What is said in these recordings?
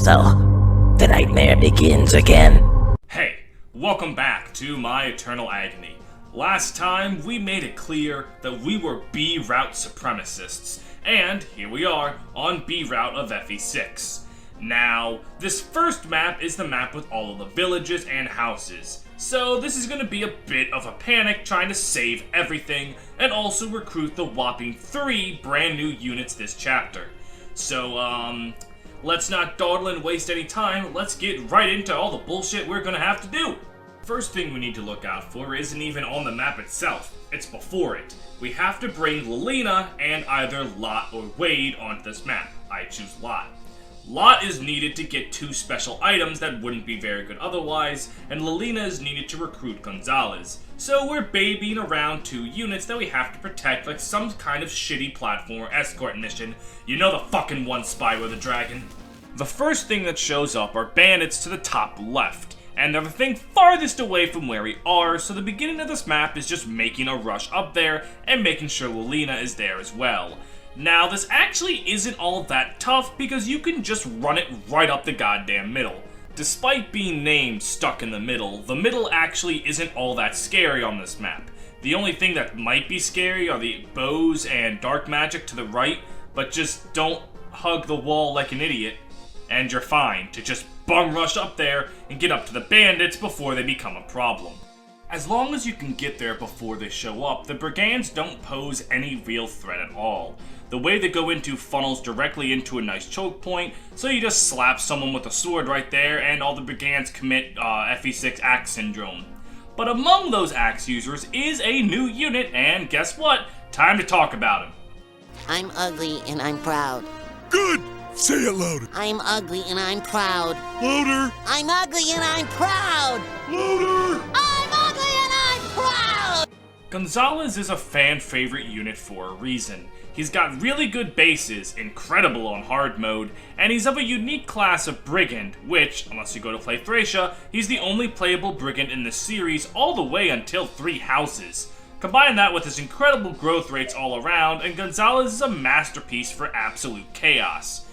So, the nightmare begins again. Hey, welcome back to my eternal agony. Last time, we made it clear that we were B route supremacists, and here we are on B route of FE6. Now, this first map is the map with all of the villages and houses, so this is going to be a bit of a panic trying to save everything and also recruit the whopping 3 brand new units this chapter. So, let's not dawdle and waste any time, let's get right into all the bullshit we're going to have to do. First thing we need to look out for isn't even on the map itself, it's before it. We have to bring Lelina and either Lot or Wade onto this map. I choose Lot. Lot is needed to get 2 special items that wouldn't be very good otherwise, and Lelina is needed to recruit Gonzalez. So we're babying around 2 units that we have to protect like some kind of shitty platform or escort mission. You know, the fucking one Spyro the Dragon. The first thing that shows up are bandits to the top left, and they're the thing farthest away from where we are, so the beginning of this map is just making a rush up there and making sure Lelina is there as well. Now, this actually isn't all that tough because you can just run it right up the goddamn middle. Despite being named Stuck in the middle actually isn't all that scary on this map. The only thing that might be scary are the bows and dark magic to the right, but just don't hug the wall like an idiot, and you're fine to just bum rush up there and get up to the bandits before they become a problem. As long as you can get there before they show up, the brigands don't pose any real threat at all. The way they go into funnels directly into a nice choke point, so you just slap someone with a sword right there and all the brigands commit FE6 axe syndrome. But among those axe users is a new unit, and guess what? Time to talk about him. I'm ugly and I'm proud. Good! Say it louder. I'm ugly and I'm proud. Louder. I'm ugly and I'm proud. Louder. I'm ugly and I'm proud! Gonzalez is a fan favorite unit for a reason. He's got really good bases, incredible on hard mode, and he's of a unique class of brigand, which, unless you go to play Thracia, he's the only playable brigand in the series all the way until 3 houses. Combine that with his incredible growth rates all around, and Gonzalez is a masterpiece for absolute chaos.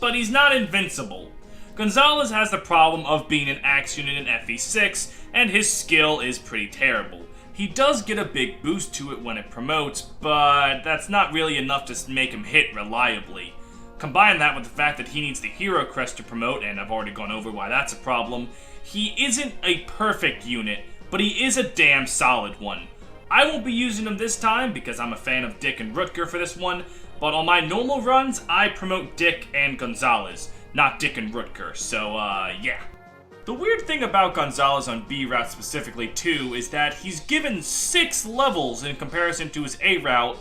But he's not invincible. Gonzalez has the problem of being an axe unit in FE6, and his skill is pretty terrible. He does get a big boost to it when it promotes, but that's not really enough to make him hit reliably. Combine that with the fact that he needs the hero crest to promote, and I've already gone over why that's a problem. He isn't a perfect unit, but he is a damn solid one. I won't be using him this time because I'm a fan of Dick and Rutger for this one, but on my normal runs, I promote Dick and Gonzalez, not Dick and Rutger, so yeah. The weird thing about Gonzalez on B route specifically too is that he's given 6 levels in comparison to his A route,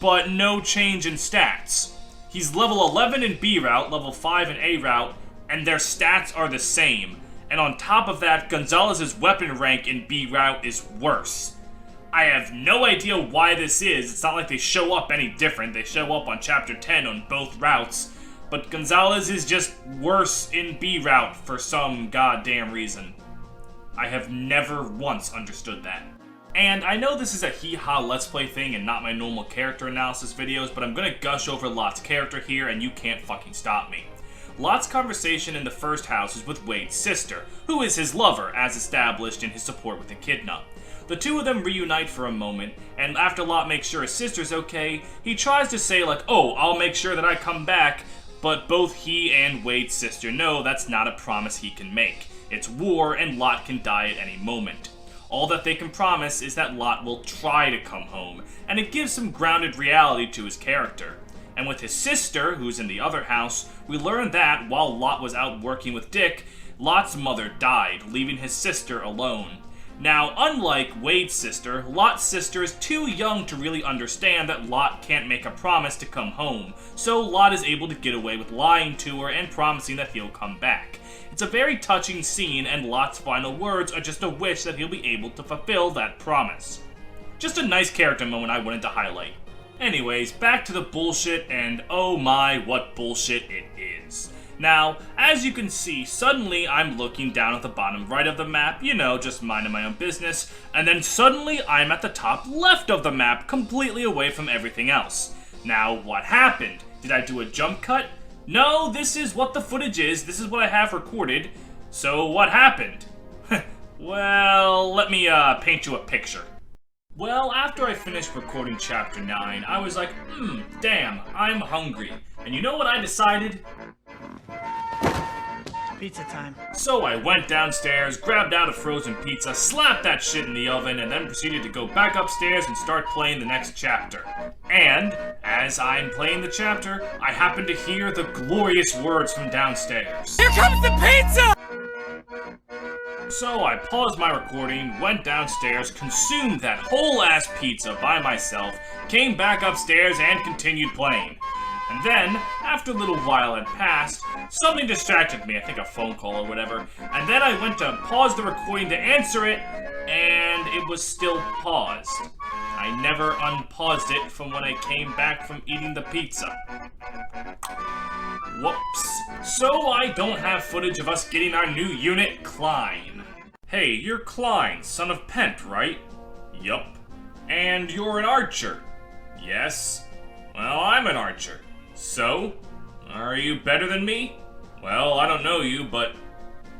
but no change in stats. He's level 11 in B route, level 5 in A route, and their stats are the same. And on top of that, Gonzalez's weapon rank in B route is worse. I have no idea why this is. It's not like they show up any different. They show up on chapter 10 on both routes. But Gonzalez is just worse in B route for some goddamn reason. I have never once understood that. And I know this is a hee-haw let's play thing and not my normal character analysis videos, but I'm gonna gush over Lot's character here and you can't fucking stop me. Lot's conversation in the first house is with Wade's sister, who is his lover, as established in his support with Echidna. The 2 of them reunite for a moment, and after Lot makes sure his sister's okay, he tries to say like, oh, I'll make sure that I come back, but both he and Wade's sister know that's not a promise he can make. It's war, and Lot can die at any moment. All that they can promise is that Lot will try to come home, and it gives some grounded reality to his character. And with his sister, who's in the other house, we learn that, while Lot was out working with Dick, Lot's mother died, leaving his sister alone. Now, unlike Wade's sister, Lot's sister is too young to really understand that Lot can't make a promise to come home, so Lot is able to get away with lying to her and promising that he'll come back. It's a very touching scene, and Lot's final words are just a wish that he'll be able to fulfill that promise. Just a nice character moment I wanted to highlight. Anyways, back to the bullshit, and oh my, what bullshit it is. Now, as you can see, suddenly I'm looking down at the bottom right of the map, you know, just minding my own business, and then suddenly I'm at the top left of the map, completely away from everything else. Now, what happened? Did I do a jump cut? No, this is what the footage is. This is what I have recorded. So what happened? Well, let me paint you a picture. Well, after I finished recording Chapter 9, I was like, damn, I'm hungry. And you know what I decided? Pizza time. So I went downstairs, grabbed out a frozen pizza, slapped that shit in the oven, and then proceeded to go back upstairs and start playing the next chapter. And, as I'm playing the chapter, I happen to hear the glorious words from downstairs. Here comes the pizza! So I paused my recording, went downstairs, consumed that whole-ass pizza by myself, came back upstairs, and continued playing. And then, after a little while had passed, something distracted me, I think a phone call or whatever, and then I went to pause the recording to answer it, and it was still paused. I never unpaused it from when I came back from eating the pizza. Whoops. So I don't have footage of us getting our new unit, Klein. Hey, you're Klein, son of Pent, right? Yup. And you're an archer? Yes. Well, I'm an archer. So? Are you better than me? Well, I don't know you, but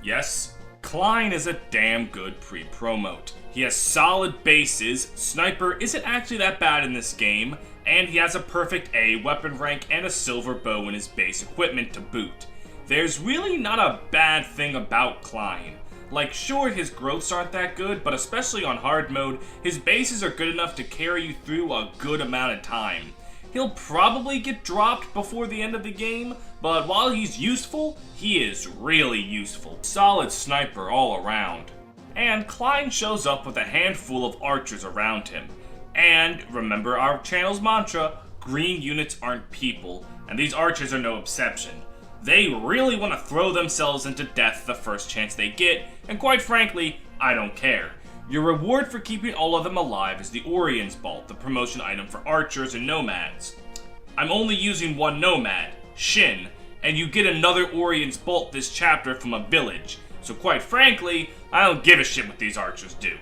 yes. Klein is a damn good pre-promote. He has solid bases, sniper isn't actually that bad in this game, and he has a perfect A weapon rank and a silver bow in his base equipment to boot. There's really not a bad thing about Klein. Like, sure, his growths aren't that good, but especially on hard mode, his bases are good enough to carry you through a good amount of time. He'll probably get dropped before the end of the game, but while he's useful, he is really useful. Solid sniper all around. And Klein shows up with a handful of archers around him. And remember our channel's mantra, green units aren't people, and these archers are no exception. They really want to throw themselves into death the first chance they get, and quite frankly, I don't care. Your reward for keeping all of them alive is the Orion's Bolt, the promotion item for archers and nomads. I'm only using one nomad, Shin, and you get another Orion's Bolt this chapter from a village, so quite frankly, I don't give a shit what these archers do.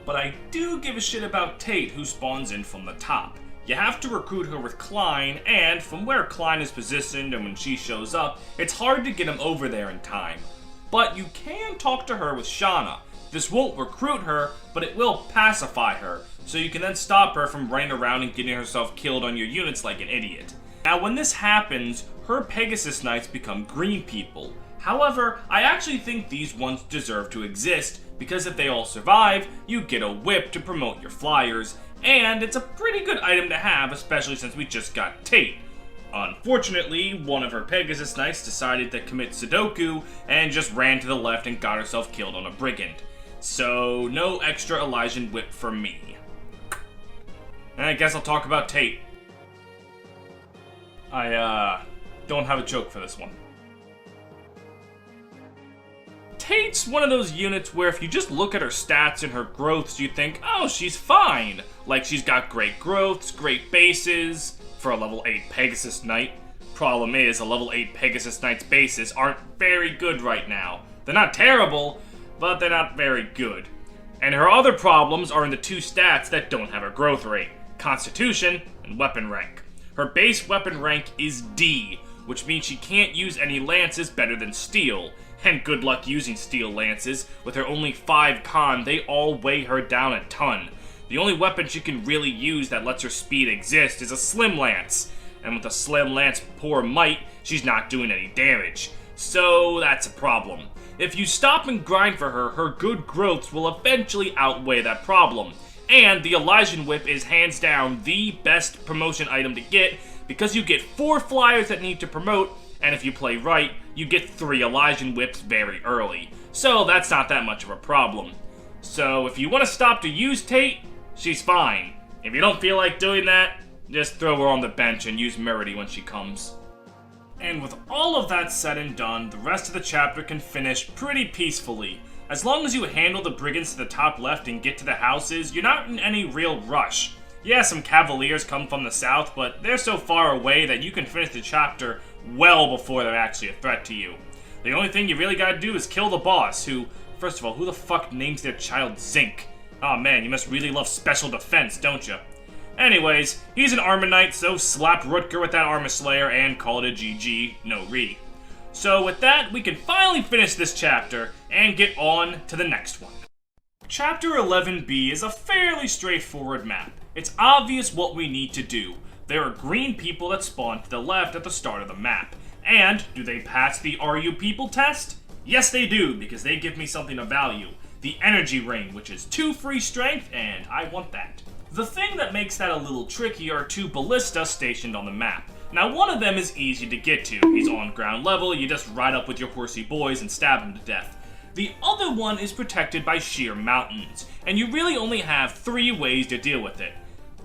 But I do give a shit about Tate, who spawns in from the top. You have to recruit her with Klein, and from where Klein is positioned and when she shows up, it's hard to get him over there in time. But you can talk to her with Shauna. This won't recruit her, but it will pacify her, so you can then stop her from running around and getting herself killed on your units like an idiot. Now when this happens, her Pegasus Knights become green people. However, I actually think these ones deserve to exist, because if they all survive, you get a whip to promote your flyers, and it's a pretty good item to have, especially since we just got Tate. Unfortunately, one of her Pegasus Knights decided to commit Sudoku and just ran to the left and got herself killed on a brigand. So, no extra Elysian whip for me. And I guess I'll talk about Tate. I, don't have a joke for this one. Tate's one of those units where if you just look at her stats and her growths, you think, oh, she's fine. Like, she's got great growths, great bases for a level 8 Pegasus Knight. Problem is, a level 8 Pegasus Knight's bases aren't very good right now. They're not terrible, but they're not very good. And her other problems are in the two stats that don't have her growth rate, Constitution and Weapon Rank. Her base weapon rank is D, which means she can't use any lances better than steel. And good luck using steel lances. With her only 5 con, they all weigh her down a ton. The only weapon she can really use that lets her speed exist is a slim lance. And with a slim lance poor might, she's not doing any damage. So that's a problem. If you stop and grind for her, her good growths will eventually outweigh that problem. And the Elysian Whip is hands down the best promotion item to get, because you get 4 flyers that need to promote, and if you play right, you get 3 Elysian Whips very early. So that's not that much of a problem. So if you want to stop to use Tate, she's fine. If you don't feel like doing that, just throw her on the bench and use Merity when she comes. And with all of that said and done, the rest of the chapter can finish pretty peacefully. As long as you handle the brigands to the top left and get to the houses, you're not in any real rush. Yeah, some cavaliers come from the south, but they're so far away that you can finish the chapter well before they're actually a threat to you. The only thing you really gotta do is kill the boss, who, first of all, who the fuck names their child Zinc? Oh man, you must really love special defense, don't you? Anyways, he's an Armor Knight, so slap Rutger with that Armor Slayer and call it a GG, no re. So with that, we can finally finish this chapter and get on to the next one. Chapter 11b is a fairly straightforward map. It's obvious what we need to do. There are green people that spawn to the left at the start of the map. And, do they pass the Are You People test? Yes they do, because they give me something of value. The Energy Ring, which is 2 free strength, and I want that. The thing that makes that a little tricky are 2 ballistas stationed on the map. Now one of them is easy to get to. He's on ground level, you just ride up with your horsey boys and stab him to death. The other one is protected by sheer mountains, and you really only have 3 ways to deal with it.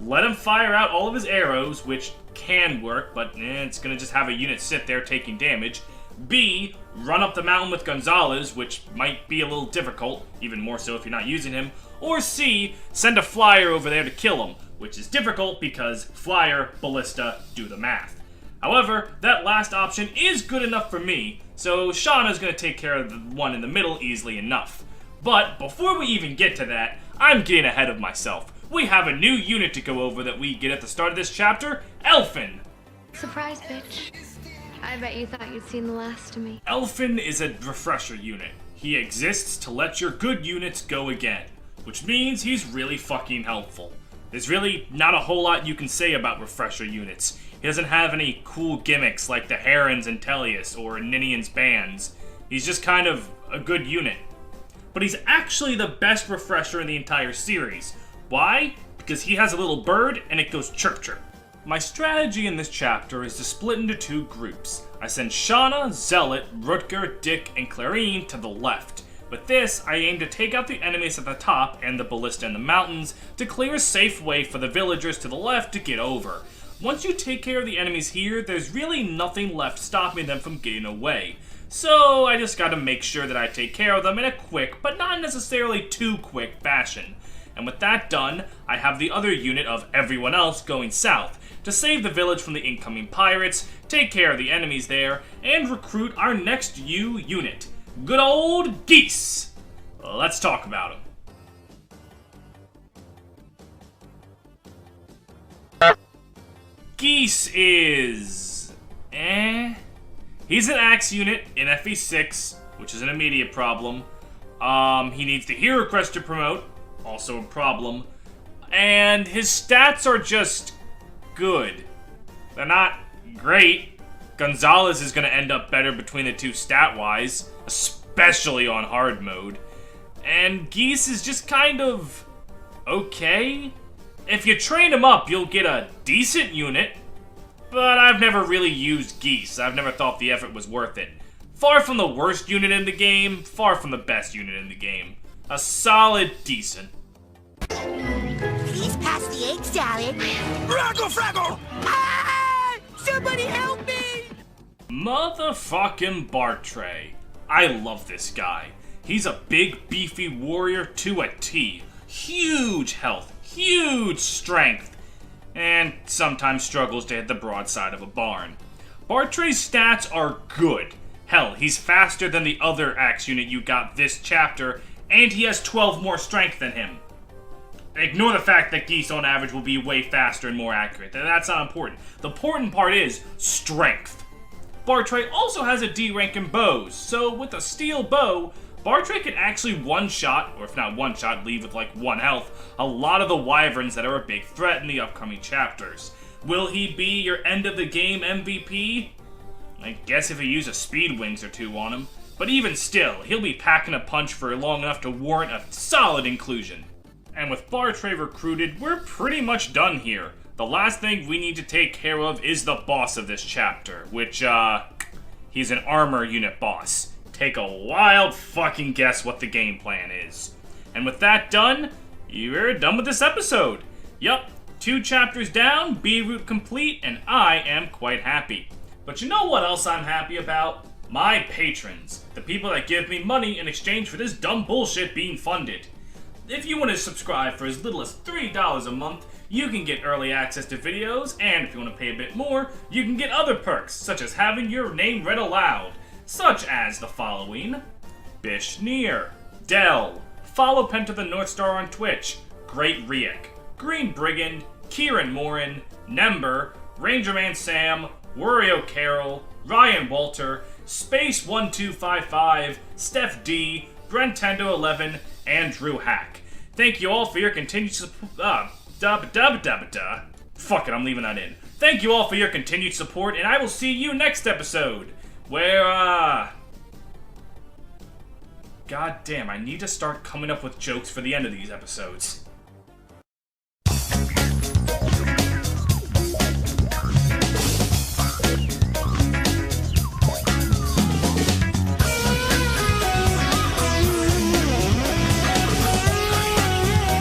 Let him fire out all of his arrows, which can work, but it's gonna just have a unit sit there taking damage. B, run up the mountain with Gonzalez, which might be a little difficult, even more so if you're not using him. Or C, send a flyer over there to kill him, which is difficult because flyer, ballista, do the math. However, that last option is good enough for me, so Shauna's gonna take care of the one in the middle easily enough. But before we even get to that, I'm getting ahead of myself. We have a new unit to go over that we get at the start of this chapter, Elfin. Surprise, bitch. I bet you thought you'd seen the last of me. Elfin is a refresher unit. He exists to let your good units go again, which means he's really fucking helpful. There's really not a whole lot you can say about refresher units. He doesn't have any cool gimmicks like the Herons and Tellius or Ninian's bands. He's just kind of a good unit. But he's actually the best refresher in the entire series. Why? Because he has a little bird and it goes chirp chirp. My strategy in this chapter is to split into 2 groups. I send Shauna, Zealot, Rutger, Dick, and Clarine to the left. With this, I aim to take out the enemies at the top and the ballista in the mountains to clear a safe way for the villagers to the left to get over. Once you take care of the enemies here, there's really nothing left stopping them from getting away. So I just gotta make sure that I take care of them in a quick, but not necessarily too quick fashion. And with that done, I have the other unit of everyone else going south to save the village from the incoming pirates, take care of the enemies there, and recruit our next unit. Good old Geese! Let's talk about him. Geese is... He's an axe unit in FE6, which is an immediate problem. He needs the hero crest to promote, also a problem. And his stats are just good. They're not great. Gonzalez is going to end up better between the 2 stat-wise, especially on hard mode. And Geese is just kind of okay. If you train him up, you'll get a decent unit, but I've never really used Geese. I've never thought the effort was worth it. Far from the worst unit in the game, far from the best unit in the game. A solid decent. Please pass the egg salad. Fraggle, Fraggle! Ah! Somebody help me! Motherfucking Bartray. I love this guy. He's a big, beefy warrior to a T. Huge health, huge strength, and sometimes struggles to hit the broadside of a barn. Bartray's stats are good. Hell, he's faster than the other axe unit you got this chapter, and he has 12 more strength than him. Ignore the fact that Geese on average will be way faster and more accurate. That's not important. The important part is strength. Bartray also has a D rank in bows, so with a steel bow, Bartray can actually one-shot, or if not one-shot, leave with like 1 health, a lot of the wyverns that are a big threat in the upcoming chapters. Will he be your end-of-the-game MVP? I guess if you use a speed wings or 2 on him. But even still, he'll be packing a punch for long enough to warrant a solid inclusion. And with Bartray recruited, we're pretty much done here. The last thing we need to take care of is the boss of this chapter, which, he's an armor unit boss. Take a wild fucking guess what the game plan is. And with that done, you're done with this episode. Yup, 2 chapters down, B route complete, and I am quite happy. But you know what else I'm happy about? My patrons. The people that give me money in exchange for this dumb bullshit being funded. If you want to subscribe for as little as $3 a month, you can get early access to videos, and if you want to pay a bit more, you can get other perks, such as having your name read aloud, such as the following: Bish Near, Dell, follow Penta the North Star on Twitch, Great Riek, Green Brigand, Kieran Morin, Nember, Rangerman Sam, Wario Carroll, Ryan Walter, Space1255, Steph D, Brentendo11, and Drew Hack. Thank you all for your continued support. Fuck it, I'm leaving that in. Thank you all for your continued support, and I will see you next episode, where, God damn, I need to start coming up with jokes for the end of these episodes.